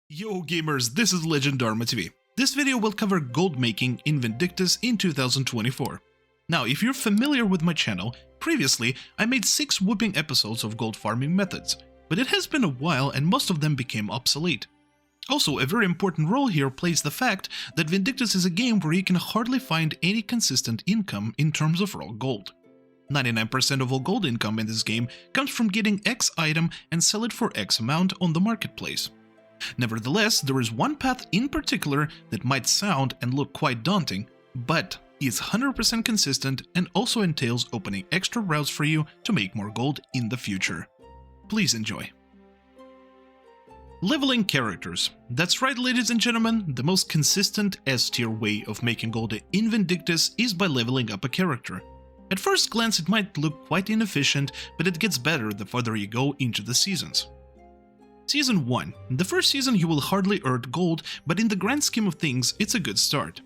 Yo gamers, this is Legendarma TV. This video will cover gold making in Vindictus in 2024. Now, if you're familiar with my channel, previously I made 6 whooping episodes of gold farming methods, but it has been a while and most of them became obsolete. Also, a very important role here plays the fact that Vindictus is a game where you can hardly find any consistent income in terms of raw gold. 99% of all gold income in this game comes from getting X item and sell it for X amount on the marketplace. Nevertheless, there is one path in particular that might sound and look quite daunting, but is 100% consistent and also entails opening extra routes for you to make more gold in the future. Please enjoy. Leveling characters. That's right, ladies and gentlemen, the most consistent S-tier way of making gold in Vindictus is by leveling up a character. At first glance it might look quite inefficient, but it gets better the further you go into the seasons. Season 1. The first season you will hardly earn gold, but in the grand scheme of things it's a good start.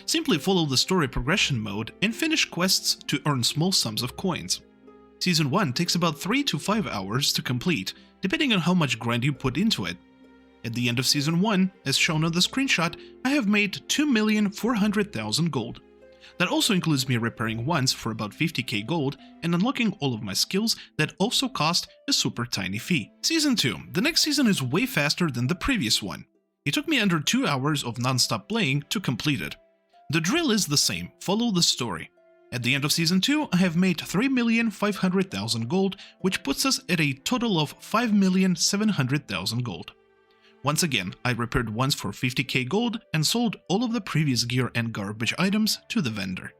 Simply follow the story progression mode and finish quests to earn small sums of coins. Season 1 takes about 3 to 5 hours to complete, depending on how much grind you put into it. At the end of Season 1, as shown on the screenshot, I have made 2,400,000 gold. That also includes me repairing once for about 50k gold and unlocking all of my skills that also cost a super tiny fee. Season 2. The next season is way faster than the previous one. It took me under 2 hours of non-stop playing to complete it. The drill is the same, follow the story. At the end of Season 2, I have made 3,500,000 gold, which puts us at a total of 5,700,000 gold. Once again, I repaired once for 50k gold and sold all of the previous gear and garbage items to the vendor.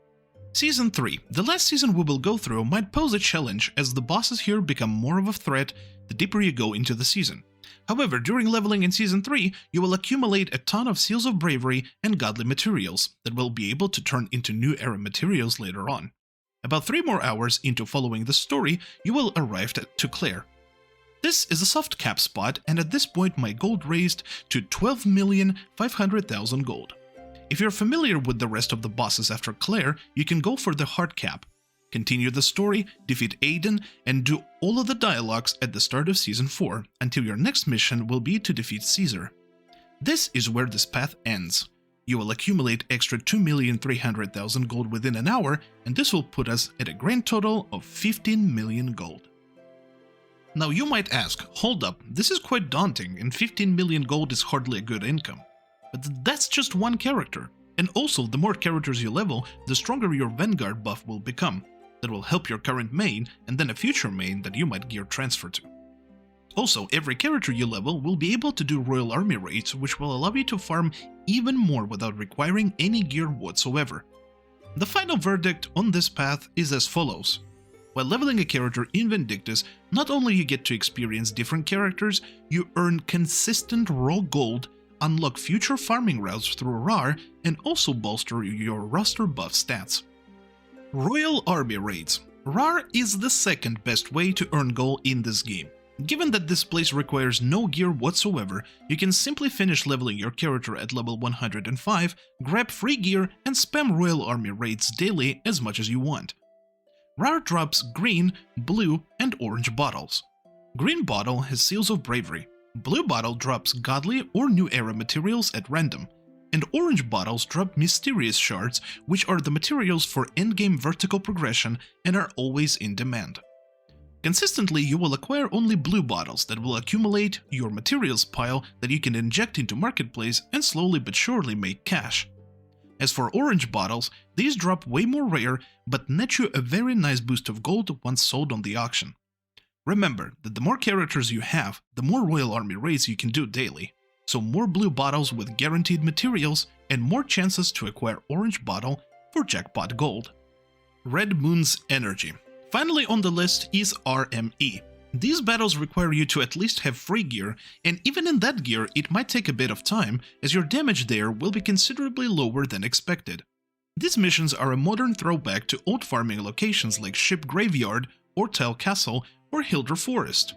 Season 3. The last season we will go through might pose a challenge as the bosses here become more of a threat the deeper you go into the season. However, during leveling in Season 3, you will accumulate a ton of seals of bravery and godly materials that will be able to turn into new era materials later on. About 3 more hours into following the story, you will arrive to Claire. This is a soft cap spot, and at this point my gold raised to 12,500,000 gold. If you're familiar with the rest of the bosses after Claire, you can go for the hard cap. Continue the story, defeat Aiden, and do all of the dialogues at the start of Season 4, until your next mission will be to defeat Caesar. This is where this path ends. You will accumulate extra 2,300,000 gold within an hour, and this will put us at a grand total of 15 million gold. Now you might ask, hold up, this is quite daunting and 15 million gold is hardly a good income. But that's just one character. And also, the more characters you level, the stronger your Vanguard buff will become. That will help your current main and then a future main that you might gear transfer to. Also, every character you level will be able to do Royal Army raids, which will allow you to farm even more without requiring any gear whatsoever. The final verdict on this path is as follows. While leveling a character in Vindictus, not only you get to experience different characters, you earn consistent raw gold, unlock future farming routes through RAR, and also bolster your roster buff stats. Royal Army Raids. RAR is the second best way to earn gold in this game. Given that this place requires no gear whatsoever, you can simply finish leveling your character at level 105, grab free gear, and spam Royal Army Raids daily as much as you want. RAR drops green, blue, and orange bottles. Green bottle has seals of bravery, blue bottle drops godly or new era materials at random, and orange bottles drop mysterious shards, which are the materials for endgame vertical progression and are always in demand. Consistently, you will acquire only blue bottles that will accumulate your materials pile that you can inject into marketplace and slowly but surely make cash. As for orange bottles, these drop way more rare, but net you a very nice boost of gold once sold on the auction. Remember that the more characters you have, the more Royal Army raids you can do daily, so more blue bottles with guaranteed materials and more chances to acquire orange bottle for jackpot gold. Red Moon's Energy. Finally on the list is RME. These battles require you to at least have free gear, and even in that gear it might take a bit of time, as your damage there will be considerably lower than expected. These missions are a modern throwback to old farming locations like Ship Graveyard, Ortile Castle, or Hilder Forest.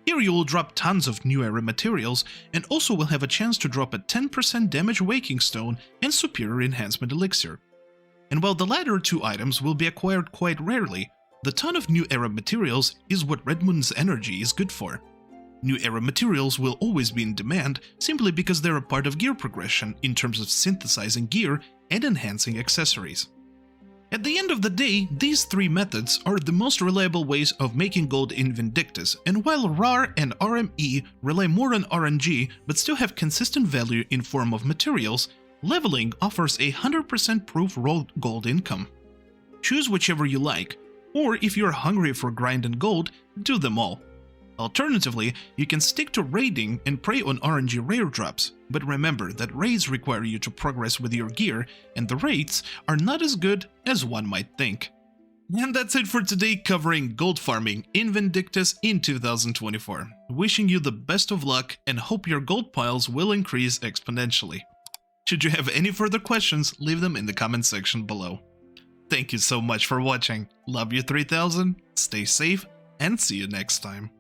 Here you will drop tons of new era materials, and also will have a chance to drop a 10% damage Waking Stone and Superior Enhancement Elixir. And while the latter two items will be acquired quite rarely, the ton of new era materials is what Red Moon's Energy is good for. New era materials will always be in demand simply because they're a part of gear progression in terms of synthesizing gear and enhancing accessories. At the end of the day, these three methods are the most reliable ways of making gold in Vindictus, and while RAR and RME rely more on RNG but still have consistent value in form of materials, leveling offers a 100% proof raw gold income. Choose whichever you like, or if you're hungry for grind and gold, do them all. Alternatively, you can stick to raiding and prey on RNG rare drops, but remember that raids require you to progress with your gear, and the raids are not as good as one might think. And that's it for today, covering gold farming in Vindictus in 2024. Wishing you the best of luck and hope your gold piles will increase exponentially. Should you have any further questions, leave them in the comment section below. Thank you so much for watching. Love you 3000, stay safe, and see you next time.